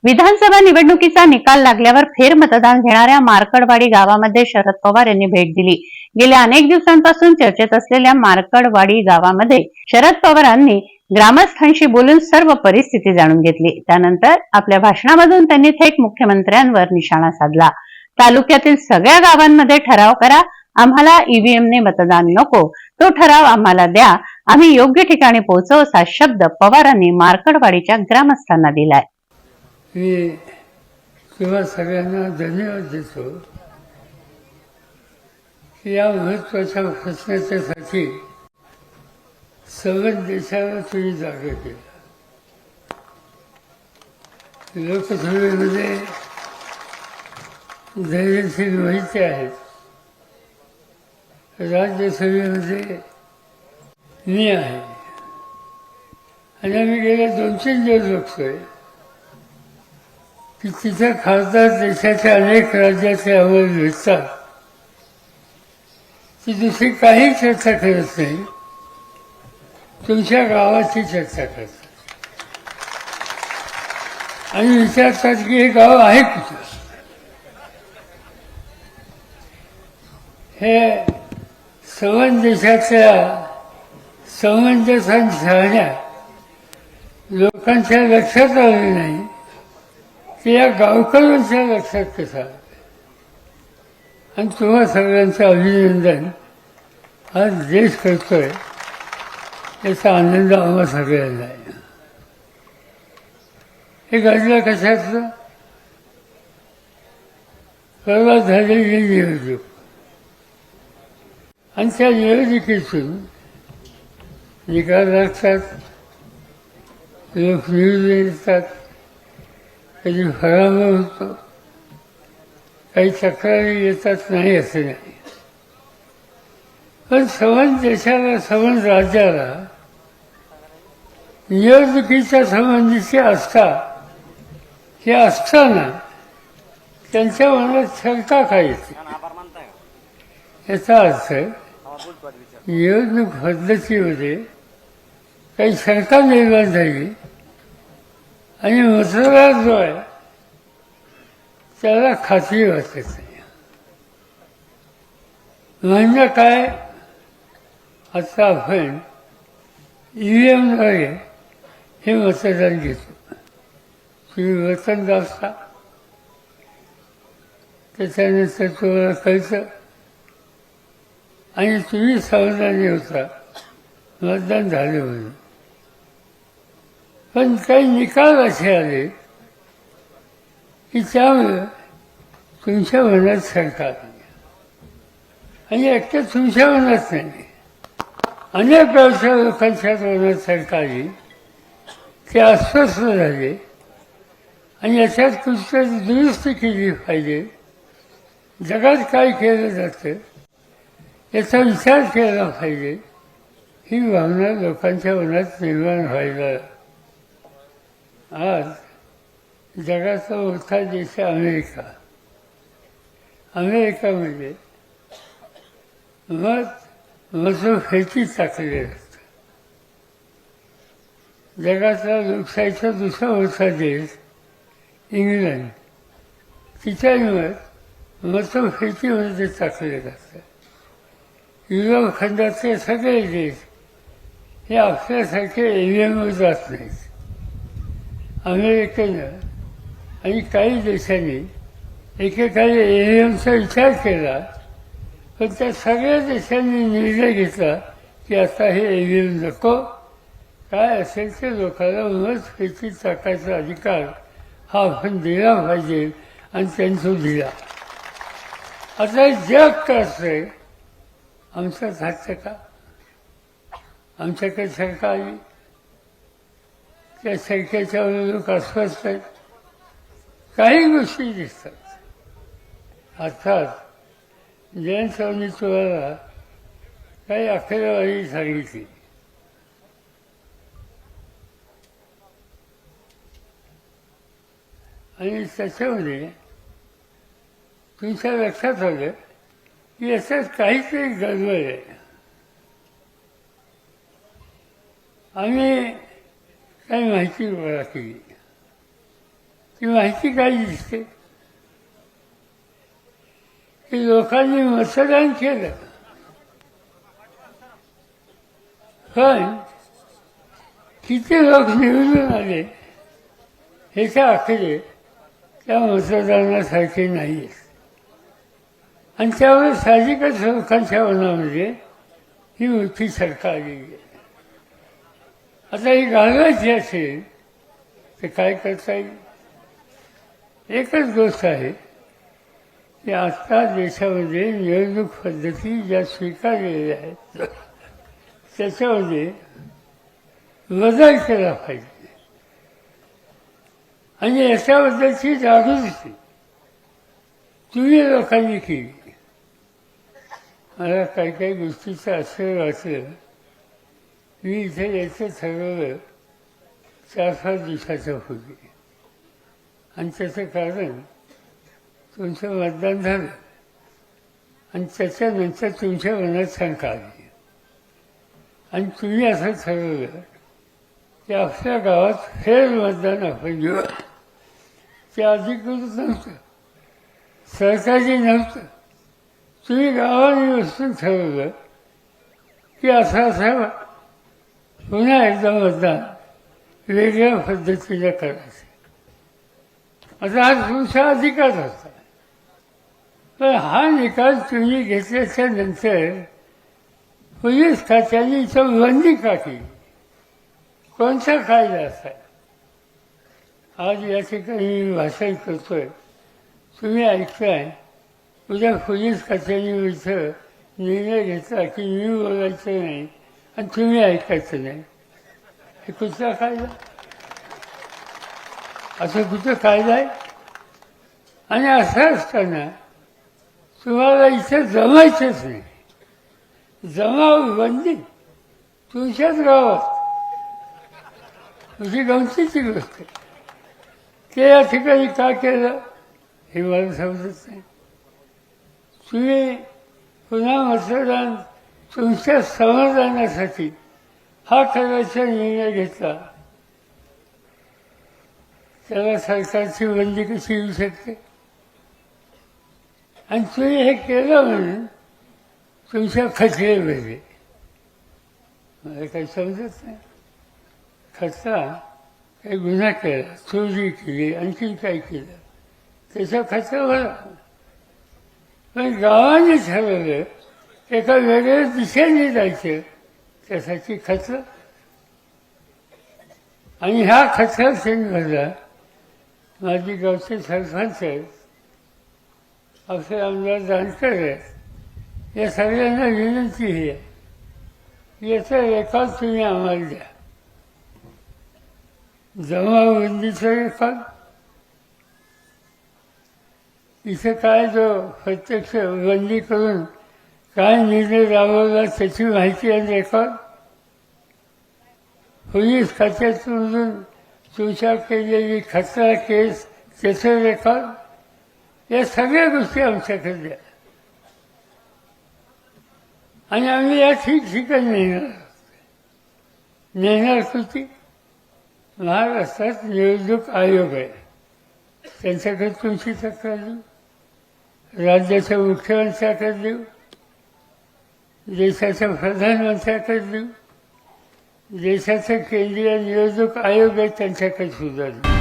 विधानसभा निवडणुकीचा निकाल लागल्यावर फेरमतदान घेणाऱ्या मार्कडवाडी गावामध्ये शरद पवार यांनी भेट दिली। गेल्या अनेक दिवसांपासून चर्चेत असलेल्या मार्कडवाडी गावामध्ये शरद पवारांनी ग्रामस्थांशी बोलून सर्व परिस्थिती जाणून घेतली। त्यानंतर आपल्या भाषणामधून त्यांनी थेट मुख्यमंत्र्यांवर निशाणा साधला। तालुक्यातील सगळ्या गावांमध्ये ठराव करा, आम्हाला ईव्हीएमने मतदान नको, तो ठराव आम्हाला द्या, आम्ही योग्य ठिकाणी पोहोचवू, असा शब्द पवारांनी मार्कडवाडीच्या ग्रामस्थांना दिलाय। मी तुम्हा सगळ्यांना धन्यवाद देतो की या महत्त्वाच्या प्रश्नाच्यासाठी सगळ्या देशाला तुम्ही जागा केला। लोकसभेमध्ये धैर्यशील माहिती आहेत, राज्यसभेमध्ये मी आहे आणि आम्ही गेल्या 2-3 दिवस बघतोय की तिथे खासदार देशाच्या अनेक राज्याचे अहवाल भेटतात, ती दुसरी काही चर्चा करत नाही, तुमच्या गावाची चर्चा करतात आणि विचारतात की हे गाव आहे कुठं। हे संबंध देशाच्या समंजसान राहण्यात लोकांच्या लक्षात आले नाही की या गावकऱ्यांच्या लक्षात कसं आलं। आणि तुम्हा सगळ्यांचं अभिनंदन आज देश करतोय, याचा आनंद आम्हा सगळ्यांना आहे। हे घडलं कशाचं? परवा झालेली निवडणूक आणि त्या निवडणुकीतून निकाल लागतात, लोक निवडून येतात, कधी पराभव होतो, काही तक्रारी येतात, नाही असं नाही। पण संबंध देशाला, संबंध राज्याला निवडणुकीच्या संबंधीची आस्था हे असताना त्यांच्या मनात शंका काय येते? याचा अर्थ निवडणूक पद्धतीमध्ये काही शंका निर्माण झाली आणि मतदार जो आहे त्याला खात्री वाटत नाही। म्हणजे काय, आता आपण ईव्हीएमद्वारे हे मतदान घेतो, तुम्ही वतन दाबता, त्याच्यानंतर तुम्हाला कळतं आणि तुम्ही समाधानी होता मतदान झाले म्हणून। पण काही निकाल असे आले की त्यामुळे तुमच्या मनात शंका आली आणि एकट्या तुमच्या मनात नाही, अनेक गावच्या लोकांच्या मनात शंका आली, ते अस्वस्थ झाले आणि याच्यात कुठतरी दुरुस्ती केली पाहिजे, जगात काय केलं जातं याचा विचार केला पाहिजे, ही भावना लोकांच्या मनात निर्माण व्हायला। आज जगाचा मोठा देश आहे अमेरिकामध्ये मतभेदी टाकले जातात। जगाचा लोकशाहीचा दुसरा मोठा देश इंग्लंड, तिच्या मतभेदीमध्ये टाकले जातात। युरोप खंडातले सगळे देश हे आपल्यासारखे ईव्हीएमवर जात नाहीत। अमेरिकेनं आणि काही देशांनी एकेकाळी ईव्हीएमचा विचार केला, पण त्या सगळ्या देशांनी निर्णय घेतला की आता हे ईव्हीएम नको, काय असेल ते लोकांना मतपेटी टाकायचा अधिकार हा आपण दिला पाहिजे आणि त्यांनी दिला। आता जग कसं आमच्याच हातचं का? आमच्याकडे सरकार आली, त्या सरकारच्या लोक अस्वस्थ आहेत, काही गोष्टी दिसतात। अर्थात जयंतरावांनी तुम्हाला काही आकडेवारी सांगितली, आणि त्याच्यामध्ये तुमच्या लक्षात आलं की याच्यात काहीतरी गडबड आहे। आम्ही काही माहिती गोळा केली ही माहिती काय दिसते की लोकांनी मतदान केलं, पण किती लोक निवडून आले ह्याच्या आकडे त्या मतदानासारखे नाही आहेत. आणि त्यामुळे साहजिकच लोकांच्या मनामध्ये ही मोठी शंका आलेली आहे. आता ही घालवायची असेल तर काय करता येईल? एकच गोष्ट आहे की आता देशामध्ये निवडणूक पद्धती ज्या स्वीकारलेल्या आहेत त्याच्यामध्ये बदल केला पाहिजे आणि याच्याबद्दलची जागृती तुम्ही लोकांनी केली. मला काही काही गोष्टीचं असं वाटलं, मी इथे यायचं ठरवलं 4-5 दिवसाच्या पूर्वी, आणि त्याचं कारण तुमचं मतदान झालं आणि त्याच्यानंतर तुमच्या मनात शंका आली आणि तुम्ही असं ठरवलं की आपल्या गावात फेर मतदान आपण घेऊ. ते अधिकृत नव्हतं, सरकारी नव्हतं. तुम्ही गावाने बसून ठरवलं की असं पुन्हा एकदा मतदान वेगळ्या पद्धतीने करायचं. आता हा तुमचा अधिकार होता, पण हा निकाल तुम्ही घेतल्याच्या नंतर पोलीस खात्याने इथं बंदी का केली? कोणता कायदा असा? आज या ठिकाणी मी भाषण करतोय, तुम्ही ऐकताय, उद्या पोलीस खात्याने इथं निर्णय घेतला की मी बोलायचं नाही आणि तुम्ही ऐकायचं नाही. हे कुठला कायदा? असं कुठं कायदा आहे? आणि असं असताना तुम्हाला इथं जमायचंच नाही. जमाव बंदी तुमच्याच गावात, तुझी गमतीची गोष्ट आहे. ते या ठिकाणी का केलं हे मला समजत नाही. तुम्ही पुन्हा मतदान तुमच्या समाधानासाठी हा करायचा निर्णय घेतला, त्याला सरकारची बंदी कशी येऊ शकते? आणि तुम्ही हे केलं म्हणून तुमच्या खचले वेगळे. मला काही समजत नाही. खचला, काही गुन्हा केला, चोरी केली, आणखी काय केलं, त्याचा खचला बरा. पण गावाने ठरवलं एका वेगळ्या दिशेने जायचं, त्यासाठी खचलं. आणि ह्या खचला संदर्भाला माझी गावचे सरपंच आहेत, आपले आमदार जानकर आहेत, या सगळ्यांना विनंती आहे की याचा रेकॉर्ड तुम्ही आम्हाला द्या. जमावबंदीचा रेकॉर्ड, इथं काय जो प्रत्यक्ष बंदी करून काय निर्णय राबवला त्याची माहिती आणि रेकॉर्ड, पोलीस खात्यातून तुमच्या केलेली खतरा केस त्याचं रेकॉर्ड, या सगळ्या गोष्टी आमच्याकडे द्या. आणि आम्ही या ठिकठिकाणी नेणार कृती. महाराष्ट्रात निवडणूक आयोग आहे, त्यांच्याकडे तुमची तक्रार देऊ, राज्याच्या मुख्यमंत्र्याकडे देऊ, देशाच्या प्रधानमंत्र्याकडे देऊ, देशाचा केंद्रीय निवडणूक आयोग आहे त्यांच्याकडे सुद्धा देऊ.